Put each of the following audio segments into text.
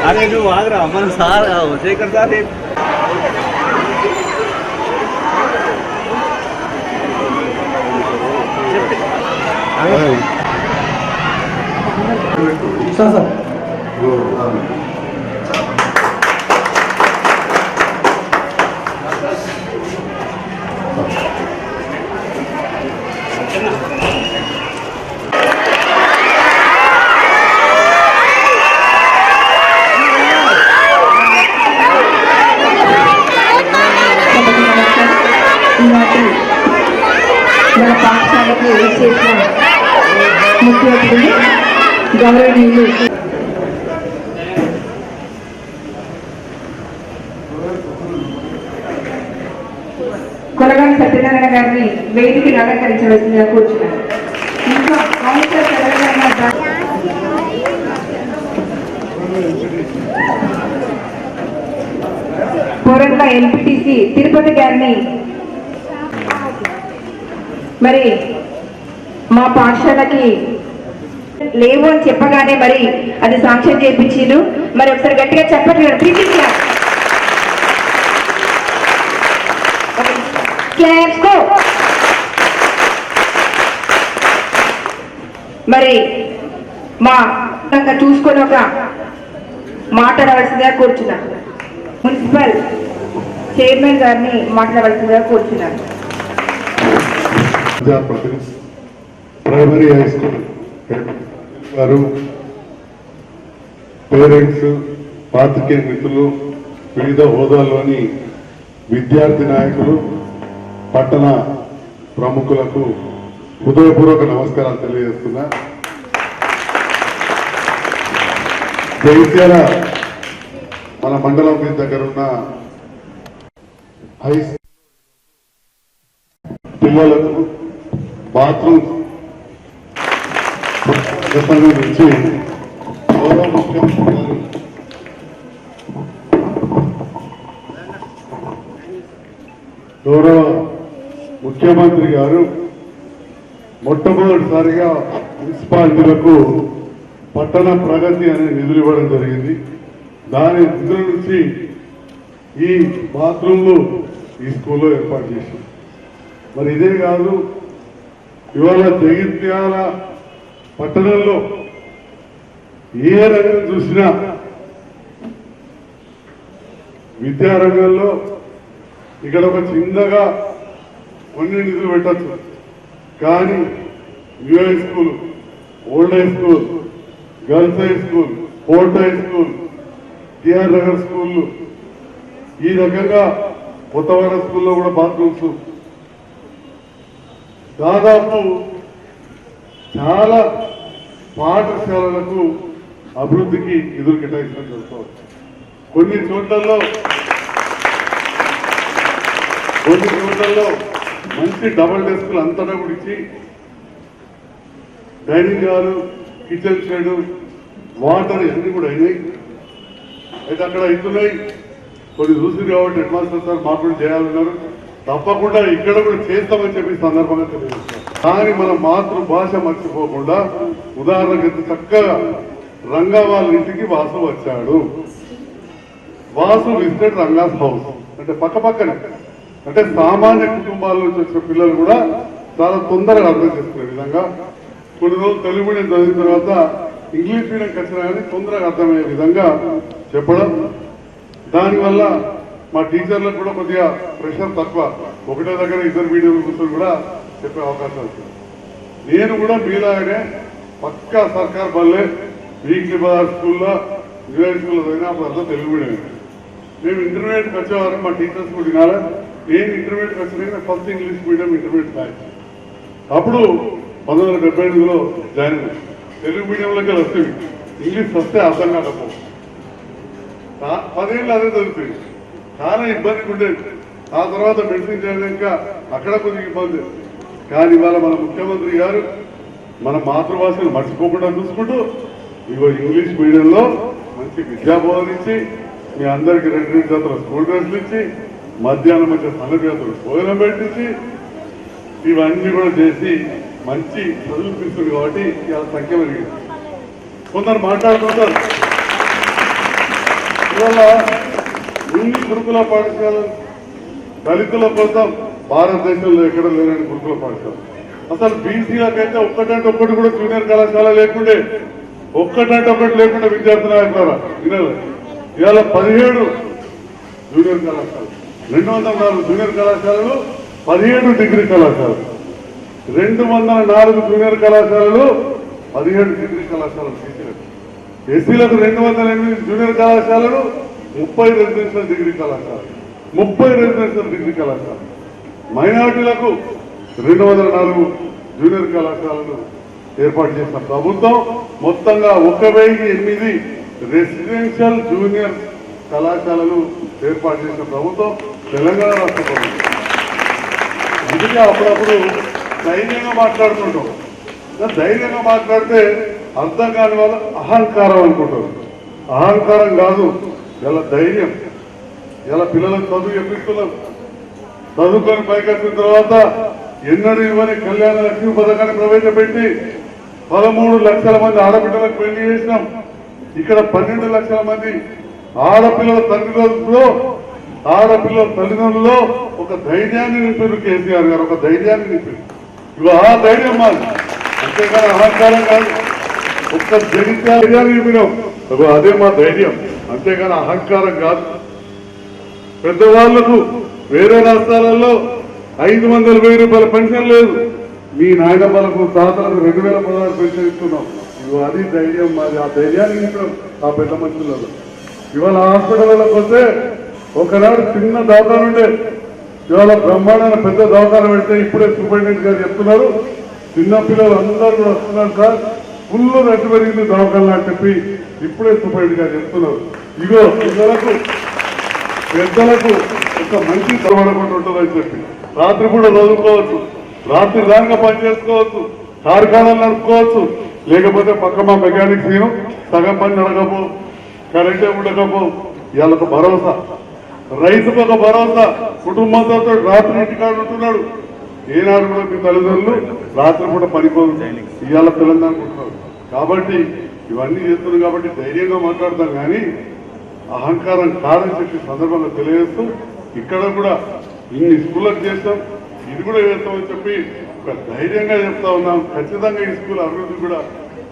अरे నువ్వు ఆగరా మన సార్ శేఖర్ సార్ సార్ మన పాఠశాలకు చేసిన ముఖ్య అతిథులు గౌరవనీయులు కొలగాని సత్యనారాయణ గారిని వేదికను అలంకరించవలసిందిగా కూర్చున్నారు. ఇంకా కౌన్సిలర్ తెలంగాణ కోరంల ఎంపీటీసీ తిరుపతి గారిని మరి మా పాఠశాలకి లేవు అని చెప్పగానే మరి అది సాంక్షన్ చేయించిండు. మరి ఒకసారి గట్టిగా చెప్పట్లేదు మరి మా చూసుకొని ఒక మాట్లాడవలసిందిగా కూర్చున్నాను. మున్సిపల్ చైర్మన్ గారిని మాట్లాడవలసిందిగా కూర్చున్నాను. ప్రైమరీ హై స్కూల్ వారు, పేరెంట్స్, పాత్రికేయ మిత్రులు, వివిధ హోదాల్లోని విద్యార్థి నాయకులు, పట్టణ ప్రముఖులకు హృదయపూర్వక నమస్కారాలు తెలియజేస్తున్నా. జగిత్యాల మన మండలం దగ్గర ఉన్న హై పిల్లలకు బాత్రూమ్ నుంచి గౌరవ ముఖ్యమంత్రి గారు మొట్టమొదటిసారిగా మున్సిపాలిటీలకు పట్టణ ప్రగతి అనే నిధులు ఇవ్వడం జరిగింది. దాని నిధుల నుంచి ఈ బాత్రూమ్లు ఈ స్కూల్లో ఏర్పాటు చేశారు. మరి ఇదే కాదు, ఇవాళ జగిత్యాల పట్టణంలో ఏ రంగం చూసినా విద్యారంగంలో ఇక్కడ ఒక చిన్నగా కొన్ని నిధులు పెట్టచ్చు, కానీ new high school, old high school, girls high school, fourth high school, TR Nagar స్కూళ్ళు, ఈ రకంగా కొత్తవాడ స్కూల్లో కూడా బాత్రూమ్స్, దాదాపు చాలా పాఠశాలలకు అభివృద్ధికి నిధులు కేటాయించడం జరుగుతుంది. కొన్ని చోట్లలో మంచి డబుల్ డెస్క్లు అంతటా గురించి dining hall, kitchen shed, water ఇవన్నీ కూడా అయినాయి. అయితే అక్కడ అవుతున్నాయి కొన్ని చూసింది కాబట్టి హెడ్ మాస్టర్ సార్ మాకు కూడా చేయాలన్నారు. తప్పకుండా ఇక్కడ కూడా చేస్తామని చెప్పి సందర్భంగా తెలియజేస్తాం. కానీ మన మాతృభాష మర్చిపోకుండా, ఉదాహరణకు చక్కగా రంగా వాళ్ళ ఇంటికి వాసు వచ్చాడు. వాసు విజిటెడ్ రంగాస్ హౌస్ అంటే పక్కనే, అంటే సామాన్య కుటుంబాల నుంచి వచ్చిన పిల్లలు కూడా చాలా తొందరగా అర్థం చేసుకునే విధంగా, కొన్ని రోజులు తెలుగు మీడియం చదివిన తర్వాత ఇంగ్లీష్ మీడియంకి వచ్చినా కానీ తొందరగా అర్థమయ్యే విధంగా చెప్పడం. దానివల్ల మా టీచర్లకు కూడా కొద్దిగా ప్రెషర్ తక్కువ, ఒకటే దగ్గర ఇద్దరు మీడియం కూర్చొని కూడా చెప్పే అవకాశం వస్తుంది. నేను కూడా మీలాగనే పక్కా సర్కార్ బల్లే వీక్లీ బజార్ స్కూల్లో, న్యూఐ స్కూల్లో చదివినా అప్పుడు అంతా తెలుగు మీడియం. మేము ఇంటర్మీడియట్కి వచ్చేవారు మా టీచర్స్ కూడా వినాలి. నేను ఇంటర్మీడియట్కి వచ్చిన first English medium intermediate batch. అప్పుడు 1978లో జాయిన్ అయ్యాను. తెలుగు మీడియంలోకి వస్తుంది, ఇంగ్లీష్ వస్తే అర్థం కాకపో 10 ఏళ్ళు అదే చదువుతుంది, చాలా ఇబ్బందిగా ఉండేది. ఆ తర్వాత మెడిసిన్ చేయడాక అక్కడ కొద్దిగా ఇబ్బంది. కానీ ఇవాళ మన ముఖ్యమంత్రి గారు మన మాతృభాషను మర్చిపోకుండా చూసుకుంటూ ఇగో ఇంగ్లీష్ మీడియంలో మంచి విద్యా బోధనిచ్చి, మీ అందరికి 2 జతల స్కూల్ డ్రెస్లు ఇచ్చి, మధ్యాహ్నం మంచి సన్నజాతులు భోజనం పెట్టించి, ఇవన్నీ కూడా చేసి మంచి చదువుపిస్తుంది. కాబట్టి ఇలా సంఖ్య పెరిగింది. కొందరు మాట్లాడుతుంటారు ఇవాళ ఇన్ని గురుకుల పాఠశాలలు దళితుల కోసం భారతదేశంలో ఎక్కడ లేని గురుకుల పాఠశాల. అసలు బీసీలకైతే ఒక్కటంటే ఒక్కటి కూడా జూనియర్ కళాశాల లేకుండే, ఒక్కటంటే ఒకటి లేకుండా విద్యార్థులు అవుతారా వినాలి. ఇవాళ 17 జూనియర్ కళాశాలలు, 204 జూనియర్ కళాశాలలు, 17 డిగ్రీ కళాశాలలు, 204 జూనియర్ కళాశాలలు, 17 డిగ్రీ కళాశాలలు బీసీలకు. ఎస్సీలకు 208 జూనియర్ కళాశాలలు, 30 రెసిడెన్షియల్ డిగ్రీ కళాశాలలు, 30 రెసిడెన్షియల్ డిగ్రీ కళాశాలలు. మైనారిటీలకు 204 జూనియర్ కళాశాలలు ఏర్పాటు చేసిన ప్రభుత్వం మొత్తంగా 1008 రెసిడెన్షియల్ జూనియర్ కళాశాలలు ఏర్పాటు చేసిన ప్రభుత్వం తెలంగాణ రాష్ట్ర ప్రభుత్వం. అందుకే అప్పుడప్పుడు ధైర్యంగా మాట్లాడుతుంటాం. ధైర్యంగా మాట్లాడితే అర్థం కాని వాళ్ళు అహంకారం అనుకుంటారు. అహంకారం కాదు, ఇలా ధైర్యం. ఇలా పిల్లలకు చదువు చెప్పిస్తున్నాం. చదువుకొని పైకి వచ్చిన తర్వాత ఎన్నడూ ఇవ్వని కళ్యాణ లక్ష్మి పథకాన్ని ప్రవేశపెట్టి 13 లక్షల మంది ఆడపిల్లలకు పెళ్లి చేసినాం. ఇక్కడ 12 లక్షల మంది ఆడపిల్లల తల్లిదండ్రులలో ఒక ధైర్యాన్ని నింపారు కేసీఆర్ గారు, ఒక ధైర్యాన్ని నింపారు. ఇవి ఆ ధైర్యం మాది, అంతేగాని అహంకారం కాదు. ఒక్క ధైర్యాన్ని నింపినాం, అదే మా ధైర్యం, అంతేగాని అహంకారం కాదు. పెద్దవాళ్లకు వేరే రాష్ట్రాలలో 500,000 రూపాయల పెన్షన్ లేదు. మీ నాయనమ్మలకు తాతలకు 2016 పెన్షన్ ఇస్తున్నాం. ఇవి అది ధైర్యం మాది, ఆ ధైర్యాన్ని నింపడం ఆ పెద్ద మనుషులలో. ఇవాళ హాస్పిటల్లోకి వస్తే ఒకనాడు చిన్న దవాఖాన ఉండే, ఇవాళ బ్రహ్మాండమైన పెద్ద దవాఖాన పెడితే ఇప్పుడే సూపరింటెండెంట్ గారు చెప్తున్నారు, చిన్నపిల్లలు అందరూ కూడా వస్తున్నారు సార్, ఫుల్ రెట్టు పెరిగింది దవాఖాన అని చెప్పి ఇప్పుడే సూపరింటెండెంట్ గారు చెప్తున్నారు. ఇగో పెద్దలకు ఒక మంచి తరబడకుండా ఉంటుందని చెప్పి రాత్రి కూడా చదువుకోవచ్చు, రాత్రి దానిగా పని చేసుకోవచ్చు, కార్ఖానాలు నడుపుకోవచ్చు. లేకపోతే పక్క మా మెకానిక్స్ నేను సగం పని నడకపో, కరెంటే ఉండకపో. ఇవాళ ఒక భరోసా, రైతుకు ఒక భరోసా. కుటుంబంతో రాత్రి ఇంటికాడ ఉంటున్నాడు. ఏనాడు కూడా మీ తల్లిదండ్రులు రాత్రి కూడా పనిపోదు, ఇవాళ తెలంగాణ ఉంటున్నారు. కాబట్టి ఇవన్నీ చేస్తున్నారు కాబట్టి ధైర్యంగా మాట్లాడతాం. కానీ అహంకారం కాదని చెప్పి సందర్భంగా తెలియజేస్తూ ఇక్కడ కూడా ఇన్ని స్కూళ్ళకు చేస్తాం, ఇది కూడా చేస్తామని చెప్పి ఒక ధైర్యంగా చెప్తా ఉన్నాం. ఖచ్చితంగా ఈ స్కూల్ అభివృద్ధి కూడా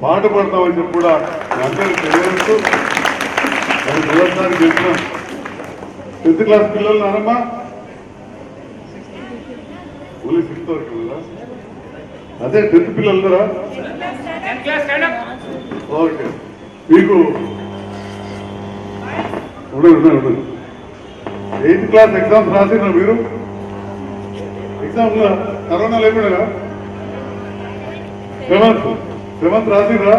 పాటుపడతామని చెప్పి కూడా అందరికీ తెలియజేస్తూ అది మొదటిసారి చేస్తున్నాం. 10th క్లాస్ పిల్లలు నానమ్మా ఓన్లీ 6th వరకు కదా, అదే 10th పిల్లలురా. ఓకే, మీకు 8th క్లాస్ ఎగ్జామ్స్ రాసినా మీరు? ఎగ్జామ్ కరోనా లేకుండా 7th రాసిరా?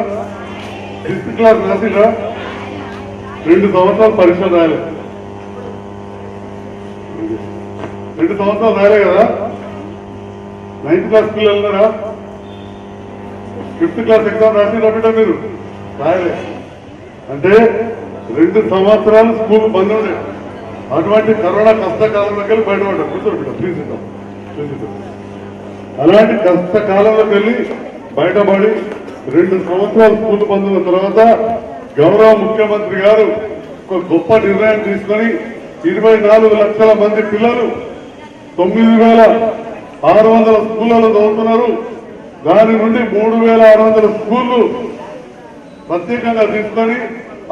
6th class రాసిరా? 2 సంవత్సరాలు పరీక్షలు రాయలే, 2 సంవత్సరాలు రాయలే కదా. 9th క్లాస్ పిల్లలు ఉన్నారా? 5th క్లాస్ ఎగ్జామ్ రాసిరా బిడ్డ మీరు? రాయలే అంటే 2 సంవత్సరాలు స్కూల్ బంద్ ఉండే. అటువంటి కరోనా కష్టకాలంలోకి వెళ్ళి బయటపడ్డారు. కూర్చోబెట్టాం ప్లీజ్. అలాంటి కష్టకాలంలోకి వెళ్ళి బయటపడి 2 సంవత్సరాలు స్కూల్ బంద్ ఉన్న తర్వాత గౌరవ ముఖ్యమంత్రి గారు ఒక గొప్ప నిర్ణయం తీసుకొని 24 లక్షల మంది పిల్లలు 9,600 స్కూళ్ళలో చదువుతున్నారు. దాని నుండి 3,600 స్కూళ్లు ప్రత్యేకంగా తీసుకొని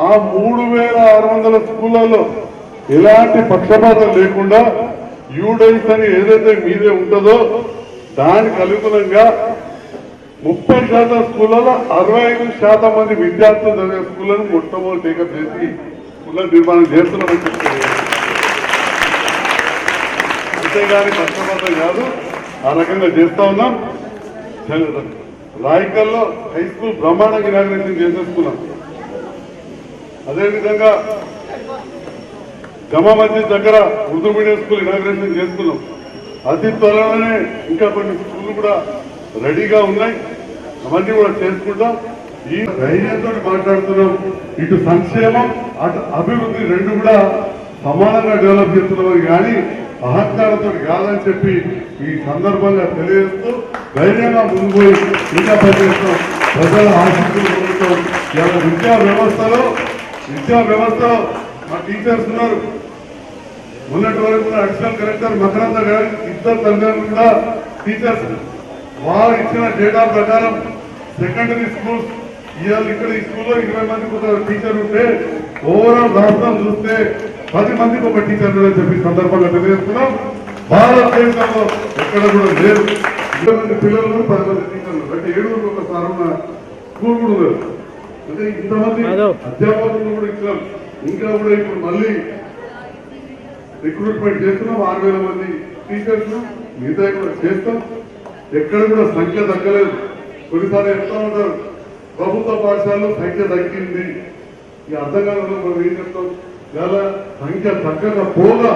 ఆ 3,600 స్కూళ్ళలో ఎలాంటి పక్షపాతం లేకుండా యూడైస్ అని ఏదైతే మీదే ఉంటుందో దానికి అనుగుణంగా 30% స్కూళ్ళలో 65% మంది విద్యార్థులు చదివే స్కూళ్లను మొట్టమొదటి టేకప్ చేసి స్కూళ్ళ నిర్మాణం చేస్తున్నామని చెప్తున్నారు. అంతేగాని పక్షపాతం కాదు, ఆ రకంగా చేస్తా ఉన్నాం. రాయికల్లో హై స్కూల్ బ్రహ్మాండంగా ఇనాగ్రేషన్ చేసేసుకున్నాం. అదేవిధంగా జమా మస్జిద్ దగ్గర ఉర్దూ మీడియం స్కూల్ ఇనాగ్రేషన్ చేసుకున్నాం. అతి త్వరలోనే ఇంకా కొన్ని స్కూళ్ళు కూడా రెడీగా ఉన్నాయి, అవన్నీ కూడా చేసుకుంటాం. ఈ ధైర్యంతో మాట్లాడుతున్నాం. ఇటు సంక్షేమం అటు అభివృద్ధి రెండు కూడా సమానంగా డెవలప్ చేస్తున్నాం, కానీ అహంకారంతో కాదని చెప్పి ఈ సందర్భంగా తెలియజేస్తూ ధైర్యంగా ముందు పోయి ఇంకా పనిచేస్తాం. ప్రజల ఆశీస్సులు పొందుతాం. ఇలా విద్యా వ్యవస్థలో మా టీచర్స్ ఉన్నారు. మొన్నటి వరకు అడిషనల్ కలెక్టర్ మకరంద గారి ఇద్దరు తల్లిదండ్రులు కూడా టీచర్స్. వారు ఇచ్చిన డేటా ప్రకారం సెకండరీ స్కూల్స్ ఇవాళ ఇక్కడ ఈ స్కూల్లో 20 మందికి ఒక టీచర్ ఉంటే ఓవరాల్ రాష్ట్రం చూస్తే 10 మందికి ఒక టీచర్ అని చెప్పి సందర్భంగా తెలియజేస్తున్నాం. భారతదేశంలో ఎక్కడ కూడా లేదు. 20 మంది పిల్లలు 10 మంది టీచర్లు అంటే 7 ఒకసారి ఉన్న స్కూల్ కూడా ఉన్నారు. అంటే ఇంతమంది అధ్యాపకులు కూడా ఇచ్చాం. ఇంకా కూడా ఇప్పుడు మళ్ళీ రిక్రూట్మెంట్ చేస్తున్నాం. 6,000 మంది టీచర్స్ మిగతా కూడా చేస్తాం. ఎక్కడ కూడా సంఖ్య తగ్గలేదు. కొన్నిసార్లు చెప్తా ఉంటారు ప్రభుత్వ పాఠశాలలో సంఖ్య తగ్గింది. ఈ అర్థం కాదు మనం ఏం చెప్తాం. ఇలా సంఖ్య తగ్గకపోగా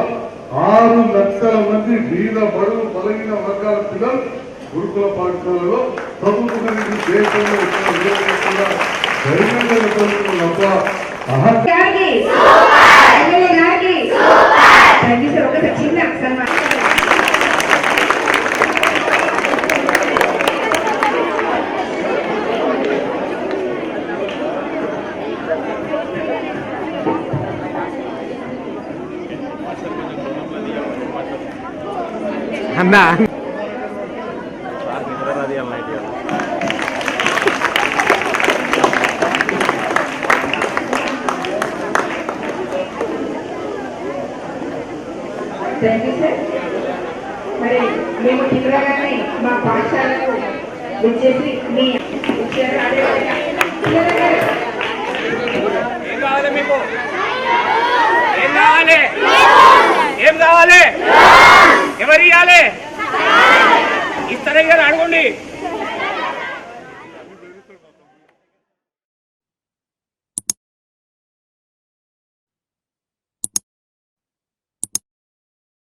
6 లక్షల మంది బీద బడుగు బలహీన వర్గాల పిల్లలు గురుకుల పాఠశాలలో ప్రభుత్వం దేశంలో ఒక చిన్న సన్మానం. అన్నా థ్యాంక్ యూ సార్. మరి మేము కిందగానే మా పాఠశాలకు వచ్చేసి మీ ఏం కావాలి ఎవరు ఇవ్వాలి ఇస్తారని అడగండి.